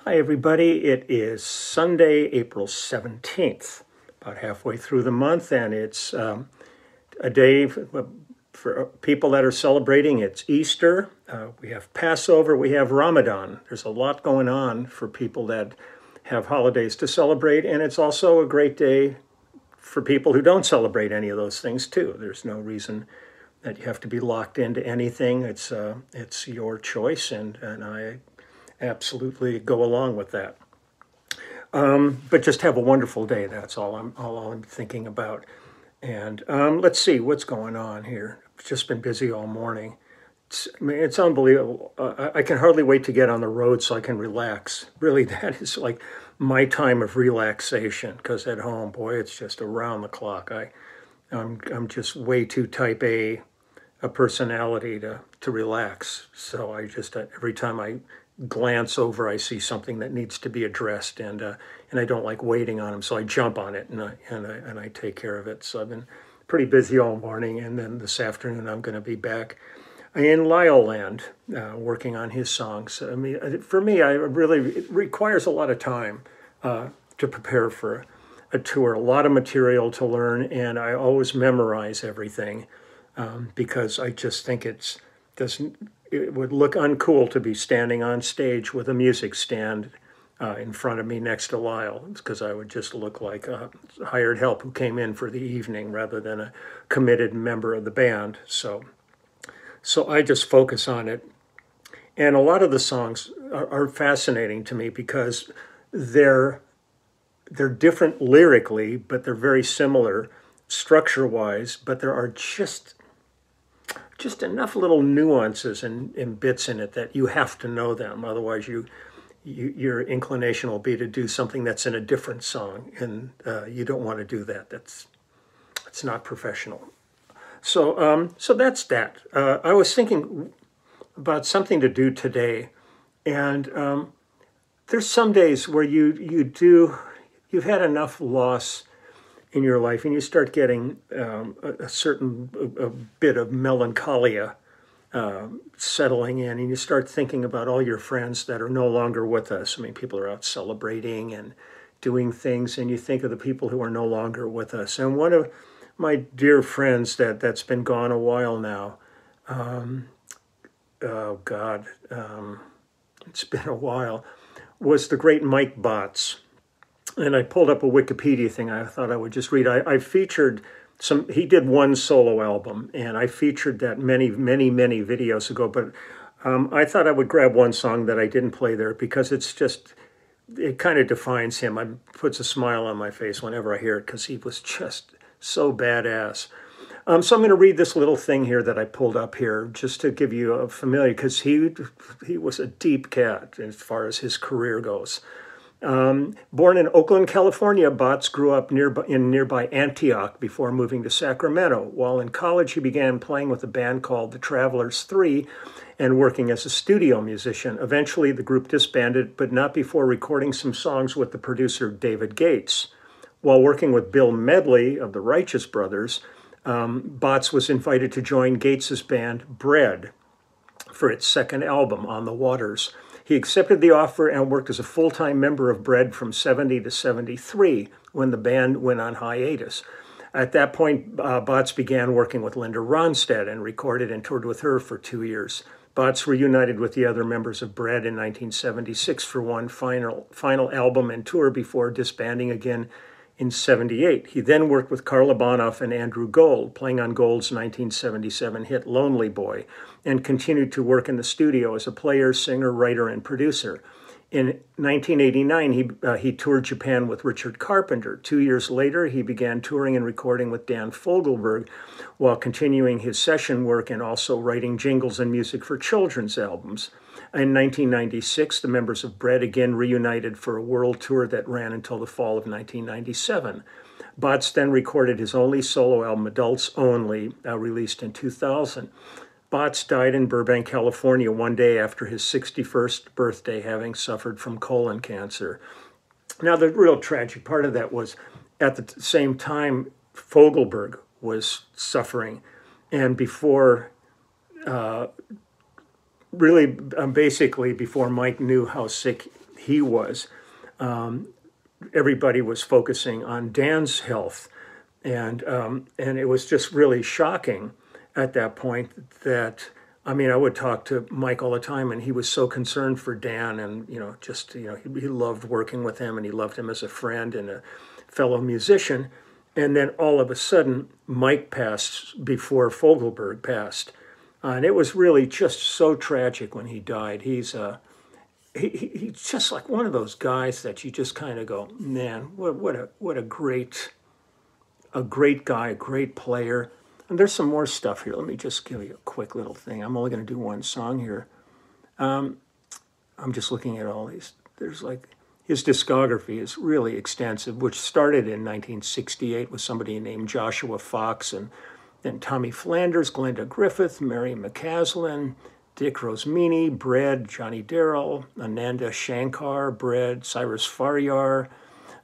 Hi, everybody. It is Sunday, April 17th, about halfway through the month, and it's a day for people that are celebrating. It's Easter, we have Passover, we have Ramadan. There's a lot going on for people that have holidays to celebrate, and it's also a great day for people who don't celebrate any of those things, too. There's no reason that you have to be locked into anything. It's your choice, and I absolutely go along with that. But just have a wonderful day. That's all I'm thinking about. And let's see what's going on here. I've just been busy all morning. It's unbelievable. I can hardly wait to get on the road so I can relax. Really, that is like my time of relaxation. Because at home, boy, it's just around the clock. I'm just way too type a personality to relax. So I just every time I glance over, I see something that needs to be addressed, and I don't like waiting on them, so I jump on it and I take care of it. So I've been pretty busy all morning, and then this afternoon I'm going to be back in Lyle Land working on his songs. I mean, for me, it requires a lot of time to prepare for a tour, a lot of material to learn, and I always memorize everything because I just think it would look uncool to be standing on stage with a music stand in front of me next to Lyle, because I would just look like a hired help who came in for the evening rather than a committed member of the band. So I just focus on it. And a lot of the songs are fascinating to me because they're different lyrically, but they're very similar structure-wise, but there are just enough little nuances and bits in it that you have to know them. Otherwise, your inclination will be to do something that's in a different song, and you don't want to do that. It's not professional. So that's that. I was thinking about something to do today, and there's some days where you've had enough loss in your life, and you start getting a bit of melancholia settling in, and you start thinking about all your friends that are no longer with us. I mean, people are out celebrating and doing things, and you think of the people who are no longer with us. And one of my dear friends that's been gone a while now, oh God, it's been a while, was the great Mike Botts. And I pulled up a Wikipedia thing I thought I would just read. I featured he did one solo album, and I featured that many videos ago, but I thought I would grab one song that I didn't play there because it kind of defines him. It puts a smile on my face whenever I hear it because he was just so badass. So I'm going to read this little thing here that I pulled up here just to give you a familiar, because he was a deep cat as far as his career goes. Born in Oakland, California, Botts grew up in nearby Antioch before moving to Sacramento. While in college, he began playing with a band called the Travelers 3 and working as a studio musician. Eventually, the group disbanded, but not before recording some songs with the producer David Gates. While working with Bill Medley of the Righteous Brothers, Botts was invited to join Gates's band Bread for its second album, On the Waters. He accepted the offer and worked as a full-time member of Bread from 70 to 73 when the band went on hiatus. At that point, Botts began working with Linda Ronstadt and recorded and toured with her for 2 years. Botts reunited with the other members of Bread in 1976 for one final album and tour before disbanding again in 78. He then worked with Carla Bonoff and Andrew Gold, playing on Gold's 1977 hit Lonely Boy, and continued to work in the studio as a player, singer, writer, and producer. In 1989, he toured Japan with Richard Carpenter. 2 years later, he began touring and recording with Dan Fogelberg while continuing his session work and also writing jingles and music for children's albums. In 1996, the members of Bread again reunited for a world tour that ran until the fall of 1997. Botts then recorded his only solo album, Adults Only, released in 2000. Botts died in Burbank, California, one day after his 61st birthday, having suffered from colon cancer. Now, the real tragic part of that was at the same time, Fogelberg was suffering. And before basically before Mike knew how sick he was, everybody was focusing on Dan's health. And it was just really shocking at that point that, I mean, I would talk to Mike all the time, and he was so concerned for Dan, and, he loved working with him, and he loved him as a friend and a fellow musician. And then all of a sudden, Mike passed before Fogelberg passed. And it was really just so tragic when he died. He's just like one of those guys that you just kind of go, man, what a great guy, a great player. And there's some more stuff here. Let me just give you a quick little thing. I'm only going to do one song here. I'm just looking at all these. There's like, his discography is really extensive, which started in 1968 with somebody named Joshua Fox, and then Tommy Flanders, Glenda Griffith, Mary McCaslin, Dick Rosmini, Bread, Johnny Darrell, Ananda Shankar, Bread, Cyrus Faryar,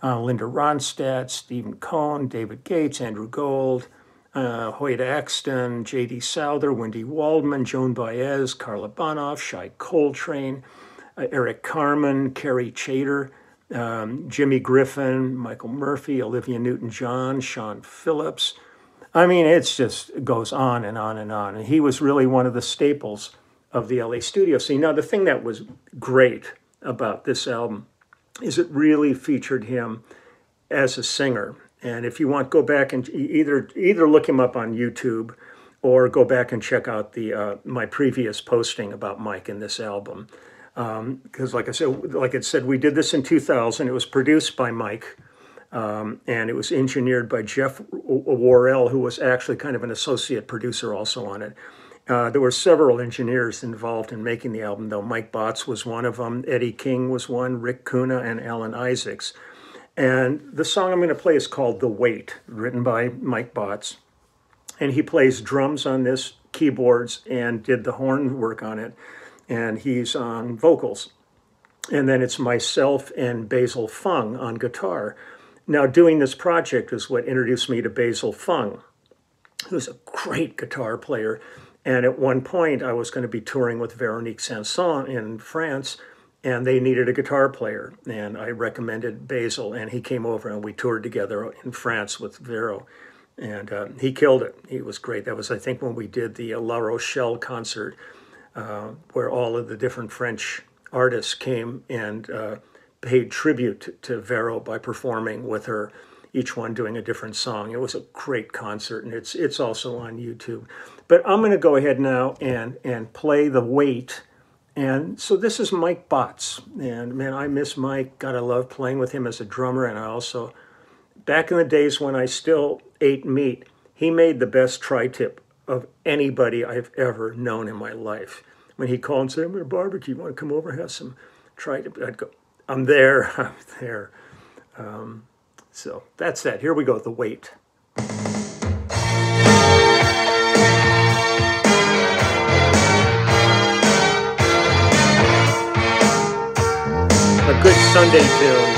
Linda Ronstadt, Stephen Cohn, David Gates, Andrew Gold, Hoyt Axton, J.D. Souther, Wendy Waldman, Joan Baez, Carla Bonoff, Shai Coltrane, Eric Carmen, Carrie Chater, Jimmy Griffin, Michael Murphy, Olivia Newton-John, Sean Phillips. I mean, it's just, it goes on and on and on. And he was really one of the staples of the LA studio scene. Now, the thing that was great about this album is it really featured him as a singer. And if you want, go back and either look him up on YouTube or go back and check out the my previous posting about Mike in this album. Because like it said, we did this in 2000. It was produced by Mike, and it was engineered by Jeff Worrell, who was actually kind of an associate producer also on it. There were several engineers involved in making the album, though. Mike Botts was one of them. Eddie King was one, Rick Kuna, and Alan Isaacs. And the song I'm going to play is called The Weight, written by Mike Botts. And he plays drums on this, keyboards, and did the horn work on it. And he's on vocals. And then it's myself and Basil Fung on guitar. Now, doing this project is what introduced me to Basil Fung, who's a great guitar player. And at one point, I was going to be touring with Véronique Sanson in France, and they needed a guitar player. And I recommended Basil, and he came over, and we toured together in France with Vero. And he killed it. He was great. That was, I think, when we did the La Rochelle concert, where all of the different French artists came and paid tribute to Vero by performing with her, each one doing a different song. It was a great concert, and it's also on YouTube. But I'm going to go ahead now and play The Weight. And so this is Mike Botts. And man, I miss Mike. God, I love playing with him as a drummer. And I also, back in the days when I still ate meat, he made the best tri-tip of anybody I've ever known in my life. When he called and said, I'm going to barbecue, you want to come over and have some tri-tip? I'd go, I'm there, I'm there. So that's that. Here we go, The Weight. A good Sunday tune.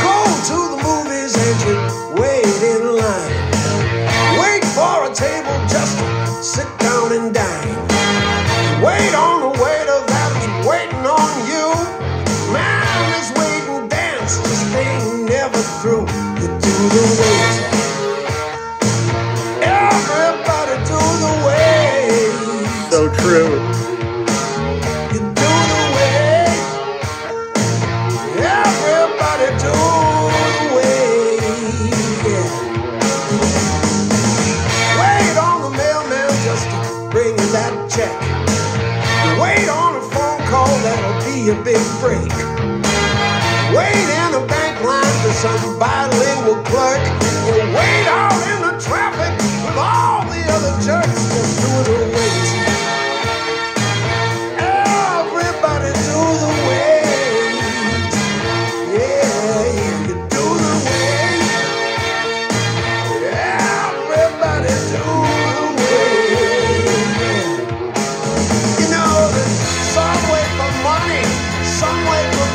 Go to the movies and you wait in line. Wait for a table just to sit down and dine. Wait on the waiter that's waiting on you. Man, this wait and dance just ain't never through. You do the wait. Everybody do the wait. So true. You do the wait. Everybody do the wait. Yeah. Wait on the mailman just to bring you that check. Wait on a phone call, that'll be a big break. Wait in a bank line for some bilingual clerk. You wait out in the traffic with all the other jerks. Just do the wait. Everybody do the wait. Yeah, you do the wait. Everybody do the wait. You know, there's some wait for money, some wait for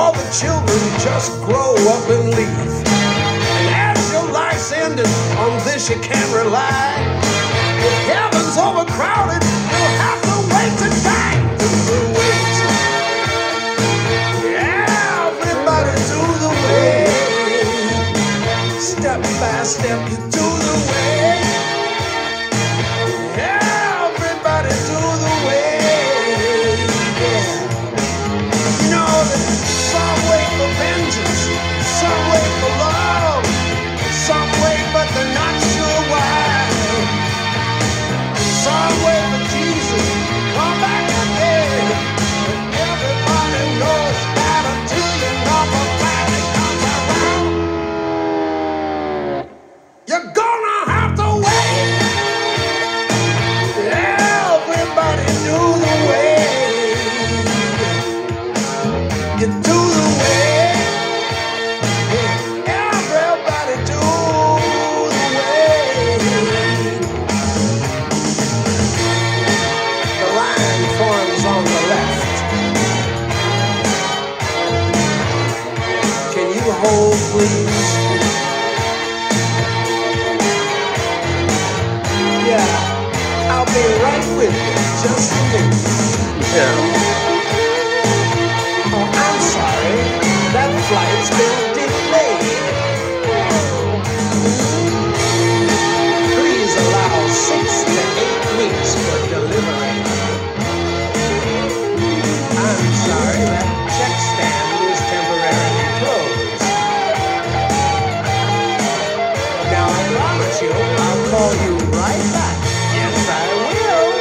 all the children just grow up and leave. And as your life's ended, on this you can't rely. If heaven's overcrowded, you'll have to wait to die. Wait. Yeah, everybody do the way. Step by step, you do the way. Yeah, everybody do the way. Yeah. You know that some wait for vengeance, some wait for love, some wait but they're not sure why. Some wait for Jesus to come back again. But everybody knows that until your number finally comes around, you're gonna have to wait. Everybody do the way. You do the way. Everybody do the way. The line forms on the left. Can you hold, please? Yeah, I'll be right with you. Just a minute. Yeah. Oh, I'm sorry. That flight's been delayed. Please allow 6 to 8 weeks for delivery. I'm sorry, that check stand is temporarily closed. Now I promise you, I'll call you right back. Yes, I will.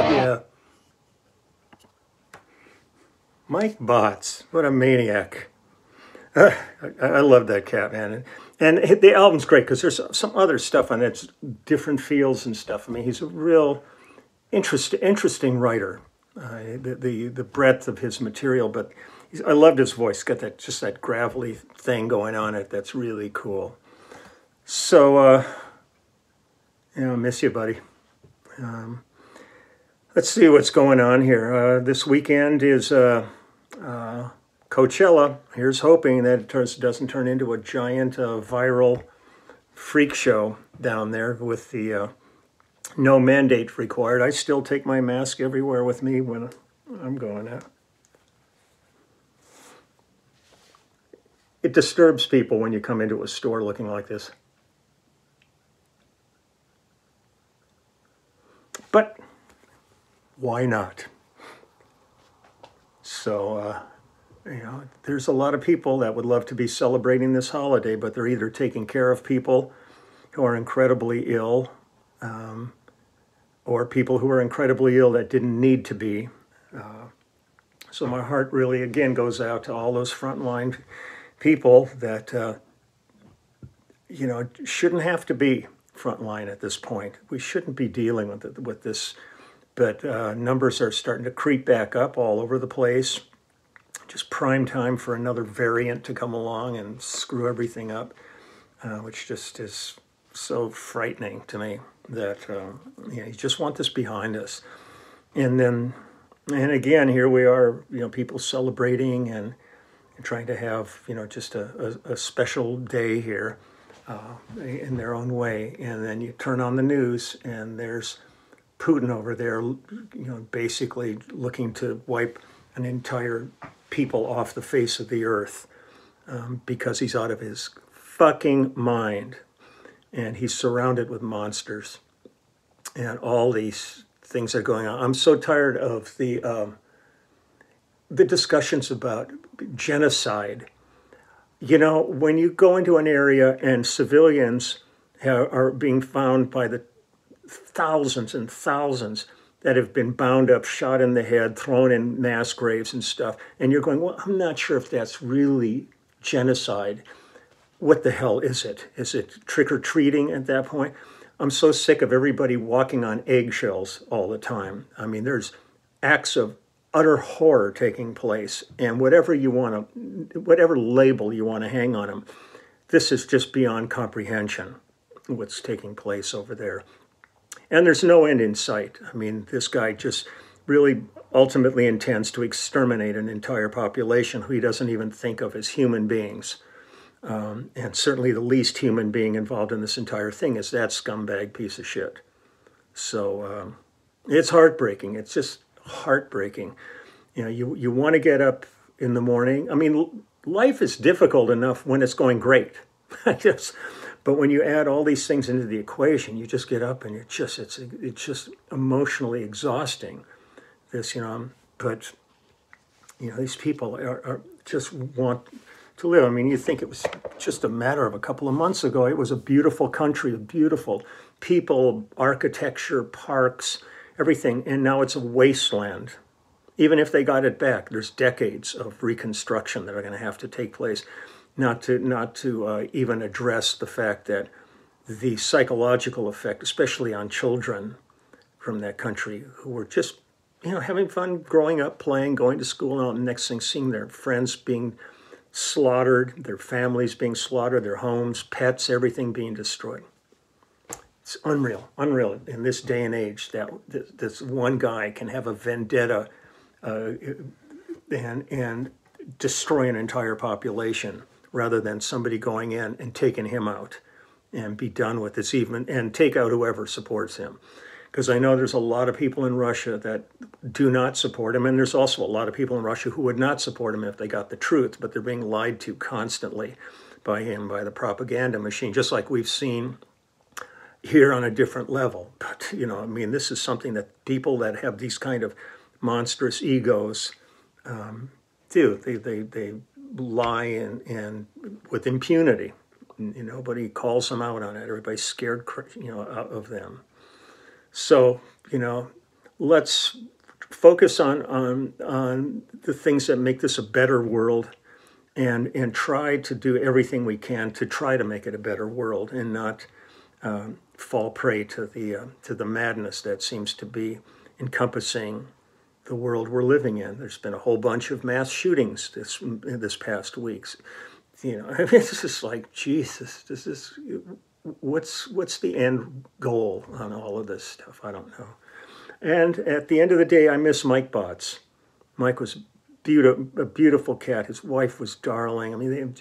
Yeah. Mike Botts, what a maniac. I love that cat, man. And the album's great because there's some other stuff on it, it's different feels and stuff. I mean, he's a real interesting writer, the breadth of his material. But I loved his voice. Got that just that gravelly thing going on it that's really cool. So, miss you, buddy. Let's see what's going on here. This weekend is Coachella. Here's hoping that it doesn't turn into a giant viral freak show down there with the no mandate required. I still take my mask everywhere with me when I'm going out. It disturbs people when you come into a store looking like this. But why not? So, there's a lot of people that would love to be celebrating this holiday, but they're either taking care of people who are incredibly ill, or people who are incredibly ill that didn't need to be. So my heart really, again, goes out to all those frontline people that, shouldn't have to be frontline at this point. We shouldn't be dealing with this. But numbers are starting to creep back up all over the place. Just prime time for another variant to come along and screw everything up, which just is so frightening to me that you just want this behind us. And again, here we are, people celebrating and trying to have, just a special day here in their own way. And then you turn on the news and there's Putin over there, basically looking to wipe an entire people off the face of the earth because he's out of his fucking mind. And he's surrounded with monsters and all these things that are going on. I'm so tired of the discussions about genocide. When you go into an area and civilians are being found by the thousands and thousands that have been bound up, shot in the head, thrown in mass graves and stuff. And you're going, well, I'm not sure if that's really genocide. What the hell is it? Is it trick-or-treating at that point? I'm so sick of everybody walking on eggshells all the time. I mean, there's acts of utter horror taking place, and whatever label you want to hang on them, this is just beyond comprehension, what's taking place over there. And there's no end in sight. I mean, this guy just really ultimately intends to exterminate an entire population who he doesn't even think of as human beings. And certainly the least human being involved in this entire thing is that scumbag piece of shit. So it's heartbreaking. It's just heartbreaking. You know, you want to get up in the morning. I mean, life is difficult enough when it's going great. But when you add all these things into the equation, you just get up and it's just emotionally exhausting. This, you know, but you know, these people are just want to live. I mean, you think it was just a matter of a couple of months ago. It was a beautiful country, beautiful people, architecture, parks, everything, and now it's a wasteland. Even if they got it back, there's decades of reconstruction that are going to have to take place, not to even address the fact that the psychological effect, especially on children from that country who were just, you know, having fun growing up, playing, going to school, and all, the next thing seeing their friends being slaughtered, their families being slaughtered, their homes, pets, everything being destroyed. It's unreal in this day and age that this one guy can have a vendetta and destroy an entire population rather than somebody going in and taking him out and be done with this even and take out whoever supports him. Because I know there's a lot of people in Russia that do not support him, and there's also a lot of people in Russia who would not support him if they got the truth, but they're being lied to constantly by him, by the propaganda machine, just like we've seen here on a different level. But, you know, I mean, this is something that people that have these kind of monstrous egos do. They lie and with impunity. Nobody calls them out on it. Everybody's scared, you know, of them. So, you know, let's focus on the things that make this a better world, and try to do everything we can to try to make it a better world, and not fall prey to the madness that seems to be encompassing the world we're living in. There's been a whole bunch of mass shootings this past weeks. You know, I mean, it's just like, Jesus, this is. What's the end goal on all of this stuff? I don't know. And at the end of the day, I miss Mike Botts. Mike was a beautiful cat. His wife was darling. I mean,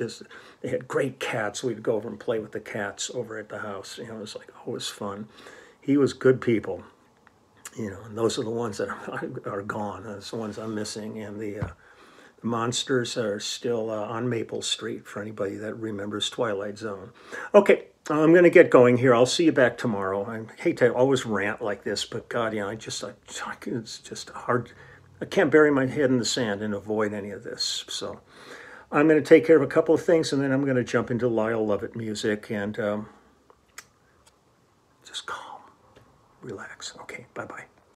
they had great cats. We'd go over and play with the cats over at the house. You know, it was like, oh, it was fun. He was good people. You know, and those are the ones that are gone. That's the ones I'm missing. And the monsters are still on Maple Street for anybody that remembers Twilight Zone. Okay. I'm going to get going here. I'll see you back tomorrow. I hate to always rant like this, but God, you know, it's just hard. I can't bury my head in the sand and avoid any of this. So I'm going to take care of a couple of things, and then I'm going to jump into Lyle Lovett music and just calm, relax. Okay, bye-bye.